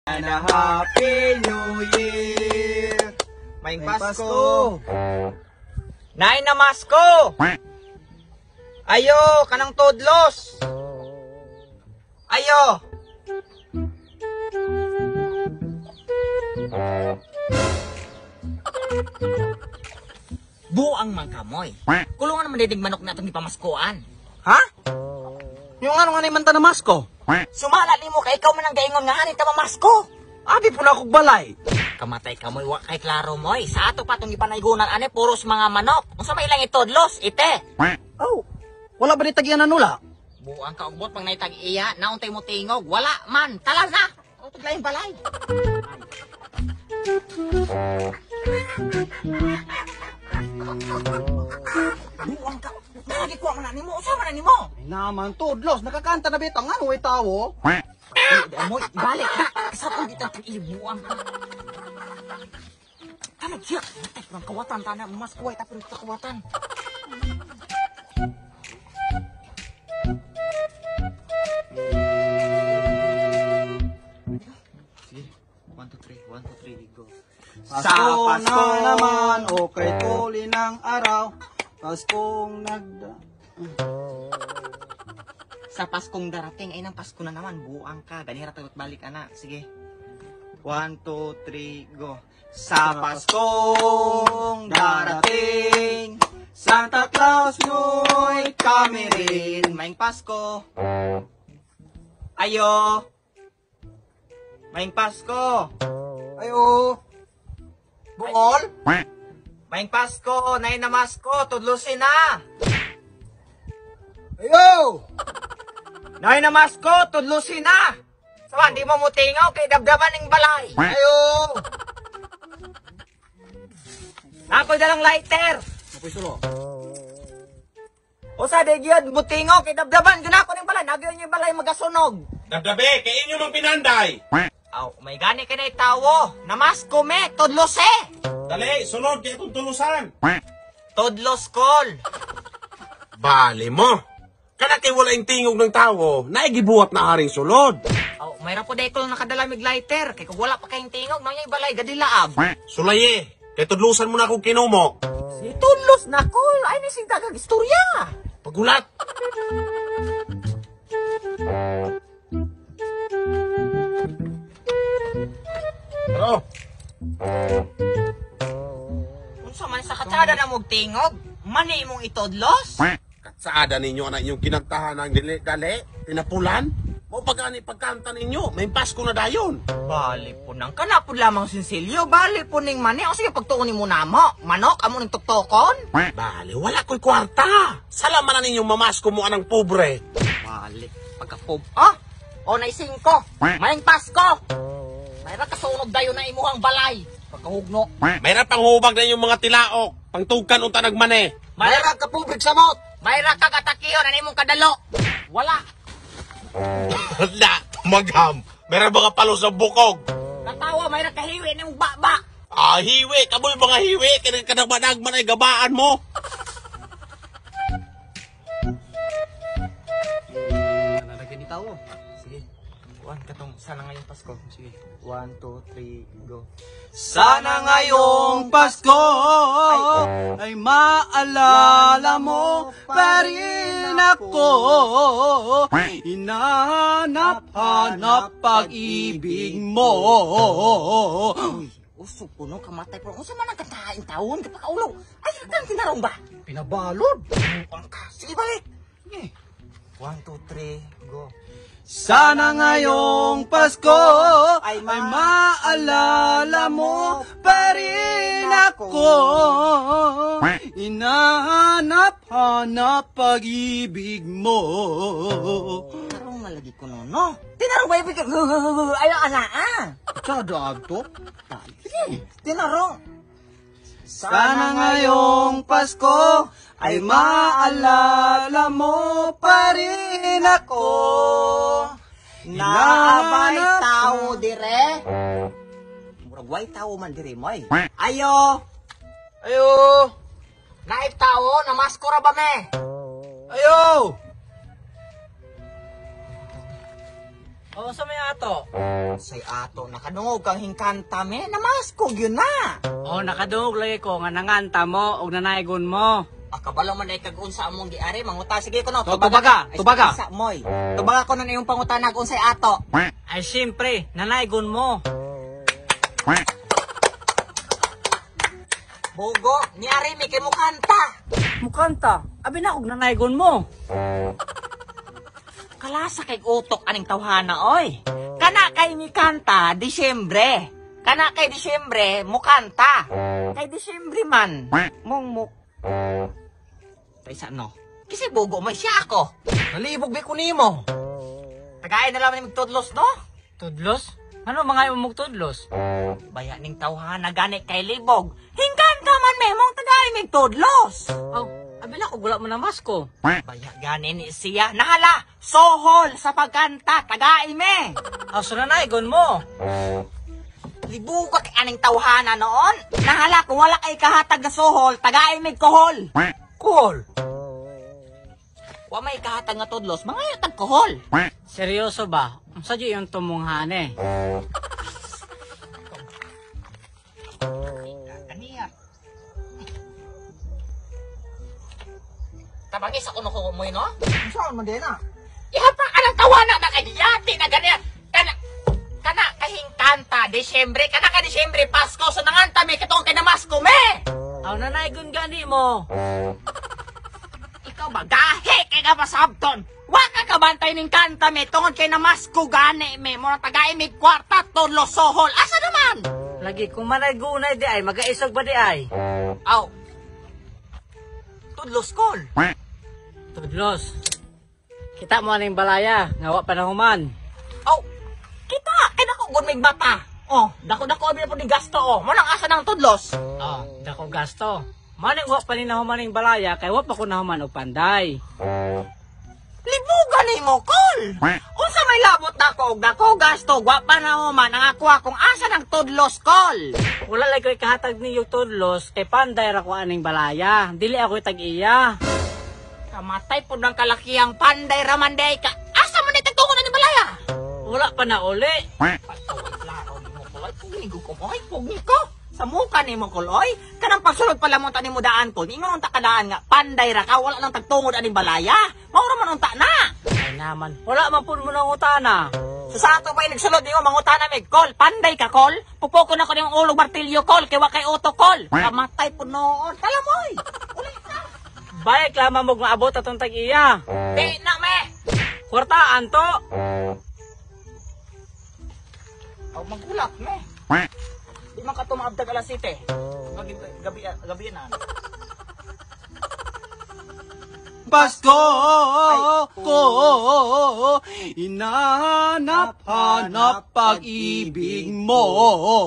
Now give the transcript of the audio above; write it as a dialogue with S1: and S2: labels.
S1: And a Happy New Year! May Pasko! Nay na masko! Ayo! Kanang todlos! Ayo! Buang man kamoy. Kulungan naman didig manok na itong ipamaskuan. Ha? Yung ano nga na imanta na masko? Sumala ni mo kay ikaw man ang gaingon nga hanit ka mamasko. Abi po na akong balay. Kamatay ka mo'y, kay klaro mo'y. Sa ato pa itong ipanaygunan, ane, puros mga manok. Kung sa may ilang itodlos, ite.
S2: Oh, wala ba ni tagyan na nula?
S1: Buang ka ugbot, pag naitag iya, nauntay mo tingog. Wala man, talas na. O, taglaing balay. Buang ka. Nalagi ko ang manani mo. Usa manani mo?
S2: Ay naman, tudlos, nakakanta na bitang ano ay tawo?
S1: Amoy, balik na. Kasapon dito ang tag-ibuang ka. Talag siya. Matay, kurang kawatan. Tana, mas kuway. Tapos ito kawatan. Sige. 1, 2, 3. 1, 2, 3, go.
S2: Pasko na naman, okay tuli ng araw. Paskong
S1: Sa Paskong darating, ay nang Pasko na naman. Buang ka. Ganira tagot balik, anak. Sige. 1, 2, 3, go. Sa Paskong darating, Santa Claus mo'y kami rin. Maing Pasko. Ayo. Maing Pasko.
S2: Ayo.
S1: Bungol. Maing Pasko. Nay na masko. Tudlusin na.
S2: Ayo.
S1: Nay na masko. Tudlusin na. Sawa, di mo mutingaw kay dabdaban ng balay.
S2: Ayo.
S1: Ako'y dalang lighter.
S2: Ako'y sulo.
S1: O sa degyod, mutingaw kay dabdaban. Ganako ng balay. Nagyan yung balay magasunog.
S3: Dabdabe, kay inyo mang pinanday.
S1: Aw, may gani ka na itawo. Namasko me. Tudlose.
S3: Dali, sunod kay itong tulusan.
S1: Tudlos kol.
S3: Bali mo. Kana kay wala yung tingog ng tao, naigibuhat na haring sulod.
S1: Aw, mayroon po dahil ko nakadalamig lighter. Kay kung wala pa kayong tingog, nang yung balay, gadilaab.
S3: Sulaye, kay tudlusan mo na akong kinumok.
S1: Si Tudlos na kol. Ay, nising tagang istorya.
S3: Pagulat. Pero,
S1: Kung sa man sa katsada na mong tingog, mani mong itodlos.
S3: katsaada ninyo na inyong kinantahan ng dili-dali, pinapulan. O pagani pagkanta ninyo, may Pasko na dayon.
S1: Bali po nang kanapod lamang sinsilyo. Bali po ning mani. O sige, pagtuunin mo na mo. Manok, amo ning tuktokon.
S3: Bali, wala ko'y kwarta. Salaman na ninyong mamasko mo anang pobre.
S1: Bali, pagkapob. Ah! O naisingko. Maying Pasko. Mayra kasunog dayon na imuhang balay. Pagkahugno.
S3: Mayroon pang hubag na inyong mga tilaok, pangtukan unta nagmane.
S1: Mayra ka public sa mot. Mayra ka katakiyon. Ano imong kadalo? Wala.
S3: Na, magham. Meron mga palo sa bukog.
S1: Natawa, mayra kahiwi na yung baba.
S3: Ah, hiwi. Kamoy mga hiwi. Kaya ka nagmanagman ay gabaan mo.
S2: Nalagyan ni tawo.
S1: Sige. Juan, katong sana ngayong Pasko. Sige. 1, 2, 3, go.
S2: Sana ngayong Pasko ay maalala mo pa rin ako. Hinahanap-hanap pag-ibig mo.
S1: Uso po no, kamatay po. Kung saan man ang katahain taon, kapakaulo. Ay, hanggang tinarong ba?
S2: Pinabalod.
S1: Ang ka. Sige, balik. Sige. 1, 2, 3, go.
S2: Sana ngayong Pasko ay maalala mo pa rin ako. Hinahanap-hanap pag-ibig mo.
S1: Tinarong malagi ko no, no? Tinarong ba ibig? Ayaw, anaan.
S2: Sada to?
S1: Sige, tinarong.
S2: Sana ngayong Pasko ay maalala mo pa rin ako.
S1: Naabay tao dire. Muragway tao man dire mo ay. Ayo.
S2: Ayo!
S1: Naib tao, namaskura ba me?
S2: Ayo!
S4: O, sa may ato.
S1: Say ato, nakadungog kang hingkanta me, namaskog yun na.
S4: O, nakadungog lagi ko nga nanganta mo o nanaygon mo.
S1: Akabalo man ay kag-unsa among giari, manguta sige ko no.
S2: Tubaga.
S1: Sa moy. Tubaga ko na yung pangutana kung say ato.
S4: Ay, siyempre, nanaygon mo.
S1: Bugo, ni ari mi kay mo kanta.
S4: Mukanta, abi na og nanaygon mo.
S1: Kalasa kay utok aning tawhana oy. Kana kay mi kanta Disyembre. Kana kay Disyembre mo kanta. Kay Disyembre man mong tay sa no. Kasi bugo may siya ako.
S2: Nalibog bi ko nimo.
S1: Tagay na lang ni magtudlos no.
S4: Tudlos? Ano mga imong tudlos?
S1: Baya ning tawhana gani kay libog. Hingkanta man me mong tagay mig tudlos.
S4: Aw, abi na og wala mo na masko.
S1: Baya gani ni siya. Nahala, sohol sa pagkanta, tagay me.
S4: Aw, so nanaygon mo.
S1: Libuga kay aning tawhana noon. Nahala, kung wala kay kahatag na sohol, tagay mig kohol. Kohol. Wa may kahatag nga tudlos, mga yatag kohol.
S4: Seryoso ba? Unsa di yung tumunghane?
S1: Kaniya. Tabangis ako no mo no?
S2: Saan man din na?
S1: Ihapa ka ng tawanan na kanyati na ganyan. Kana kahing kanta, Disyembre, kana ka Disyembre, Pasko, so nanganta me, katong kay namasko me!
S4: Aw, nanaygon gani mo.
S1: Ikaw ba, gahe kay ka pasabton? Wa ka kabantay ning kanta me, tungod kay namasko gani me, muna tagay mig kwarta, tulo sohol, asa naman?
S4: Lagi kung manaygunay di ay, magaisog ba di ay?
S1: Aw, tudlos kol.
S4: Tudlos. Kita mo aning balaya, nga wa panahuman.
S1: Aw, kita, kay dako gud mig bata. Oh, dako-dako abi po ni gasto oh, mo nang asa ng tudlos.
S4: Oh, dako gasto. Maning wa pa ni nahuman ning balaya, kay wa pa ko nahuman og panday.
S1: Libugan ni mo, Kol! Unsa may labot dako, dako gasto, wa pa na human, ang ako akong asa ng tudlos, Kol!
S4: Wala lagi ko'y kahatag niyo tudlos, kay panday ra ko aning balaya. Dili ako tag-iya.
S1: Kamatay po ng kalakihang panday ramanday ka. Asa man itagtungo na ni balaya?
S4: Wala pa na uli.
S1: Pagtawag laro ni mo, Kol. Pugnigo ko mo, ay pugni ko. Sa muka ni mo, Kol, oy. Kanang pagsulod pala mo ni mo daan, Kol. Ingon unta kadaan nga, panday ra ka, wala nang tagtungod aning balaya. Maura man unta na.
S4: Ay naman, wala man po mo nang utana.
S1: Sa ato pa nagsulod niyo, mangutana mig, Kol. Panday ka, Kol. Pupoko na ko ng ulog martilyo, Kol. Kaya kay Otto, Kol. Kamatay po noon. Kalamoy. Ulit na.
S4: Bayek lamang mo maabot atong tag-iya.
S1: Di na, me.
S4: Kwartaan to.
S1: Aw, magulak, me. Di man ka tumaabdag alas 7. Gabi na.
S2: Pasko ko hinahanap-hanap pag-ibig mo.